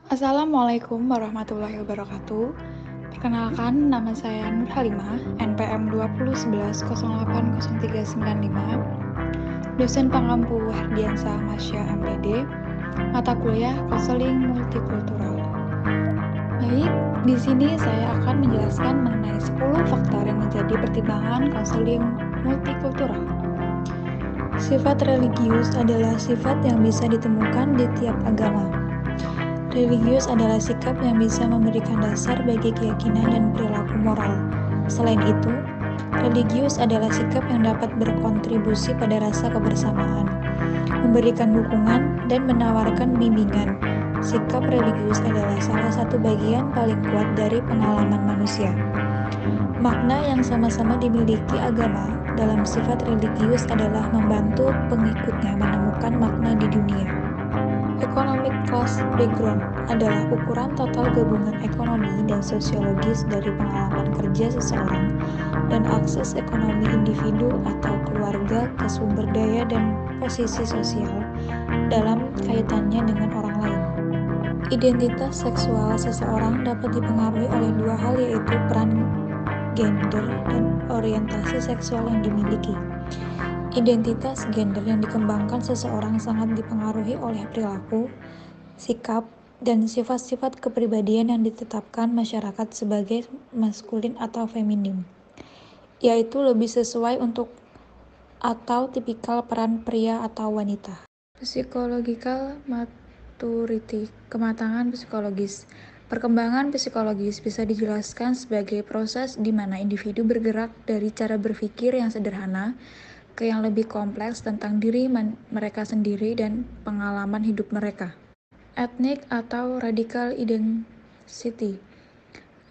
Assalamualaikum warahmatullahi wabarakatuh. Perkenalkan, nama saya Nur Halimah, NPM 2011080395, dosen pengampu Hardiansah Masya MPD, mata kuliah Konseling Multikultural. Baik, di sini saya akan menjelaskan mengenai 10 faktor yang menjadi pertimbangan konseling multikultural. Sifat religius adalah sifat yang bisa ditemukan di tiap agama. Religius adalah sikap yang bisa memberikan dasar bagi keyakinan dan perilaku moral. Selain itu, religius adalah sikap yang dapat berkontribusi pada rasa kebersamaan, memberikan dukungan, dan menawarkan bimbingan. Sikap religius adalah salah satu bagian paling kuat dari pengalaman manusia. Makna yang sama-sama dimiliki agama dalam sifat religius adalah membantu pengikutnya menemukan makna di dunia. Economic class background adalah ukuran total gabungan ekonomi dan sosiologis dari pengalaman kerja seseorang dan akses ekonomi individu atau keluarga ke sumber daya dan posisi sosial dalam kaitannya dengan orang lain. Identitas seksual seseorang dapat dipengaruhi oleh dua hal, yaitu peran gender dan orientasi seksual yang dimiliki. Identitas gender yang dikembangkan seseorang sangat dipengaruhi oleh perilaku, sikap, dan sifat-sifat kepribadian yang ditetapkan masyarakat sebagai maskulin atau feminim, yaitu lebih sesuai untuk atau tipikal peran pria atau wanita. Psychological maturity, kematangan psikologis. Perkembangan psikologis bisa dijelaskan sebagai proses di mana individu bergerak dari cara berpikir yang sederhana ke yang lebih kompleks tentang diri mereka sendiri dan pengalaman hidup mereka. Ethnic atau radical identity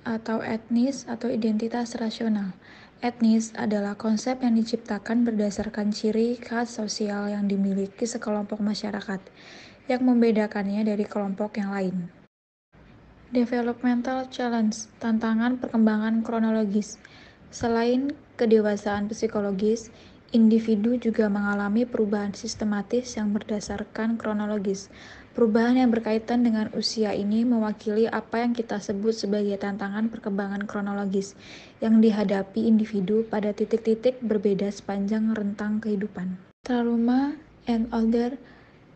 atau etnis atau identitas rasional. Etnis adalah konsep yang diciptakan berdasarkan ciri khas sosial yang dimiliki sekelompok masyarakat yang membedakannya dari kelompok yang lain. Developmental challenge, tantangan perkembangan kronologis. Selain kedewasaan psikologis, individu juga mengalami perubahan sistematis yang berdasarkan kronologis. Perubahan yang berkaitan dengan usia ini mewakili apa yang kita sebut sebagai tantangan perkembangan kronologis yang dihadapi individu pada titik-titik berbeda sepanjang rentang kehidupan. Trauma and other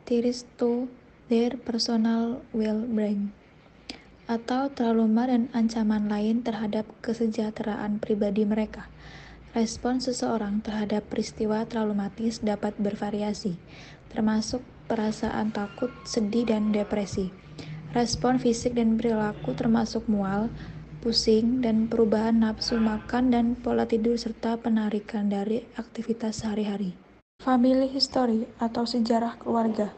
threats to their personal well-being, atau trauma dan ancaman lain terhadap kesejahteraan pribadi mereka. Respon seseorang terhadap peristiwa traumatis dapat bervariasi, termasuk perasaan takut, sedih, dan depresi. Respon fisik dan perilaku termasuk mual, pusing, dan perubahan nafsu makan dan pola tidur serta penarikan dari aktivitas sehari-hari. Family history atau sejarah keluarga.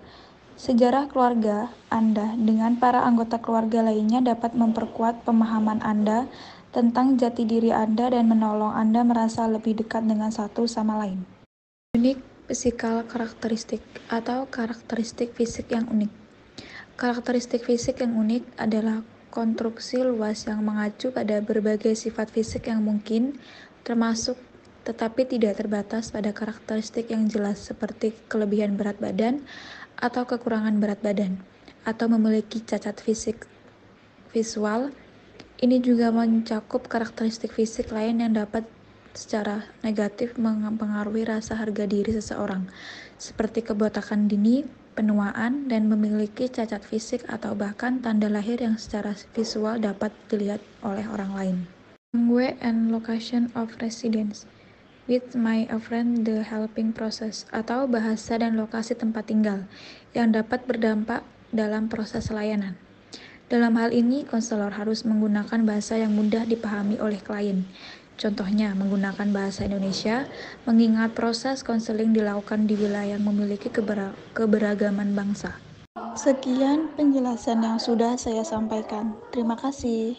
Sejarah keluarga Anda dengan para anggota keluarga lainnya dapat memperkuat pemahaman Anda tentang jati diri Anda dan menolong Anda merasa lebih dekat dengan satu sama lain. Unique physical karakteristik atau karakteristik fisik yang unik. Karakteristik fisik yang unik adalah konstruksi luas yang mengacu pada berbagai sifat fisik yang mungkin, termasuk tetapi tidak terbatas pada karakteristik yang jelas seperti kelebihan berat badan atau kekurangan berat badan, atau memiliki cacat fisik visual. Ini juga mencakup karakteristik fisik lain yang dapat secara negatif mempengaruhi rasa harga diri seseorang, seperti kebotakan dini, penuaan, dan memiliki cacat fisik atau bahkan tanda lahir yang secara visual dapat dilihat oleh orang lain. Language and location of residence with my friend the helping process, atau bahasa dan lokasi tempat tinggal yang dapat berdampak dalam proses layanan. Dalam hal ini, konselor harus menggunakan bahasa yang mudah dipahami oleh klien. Contohnya, menggunakan bahasa Indonesia, mengingat proses konseling dilakukan di wilayah yang memiliki keberagaman bangsa. Sekian penjelasan yang sudah saya sampaikan. Terima kasih.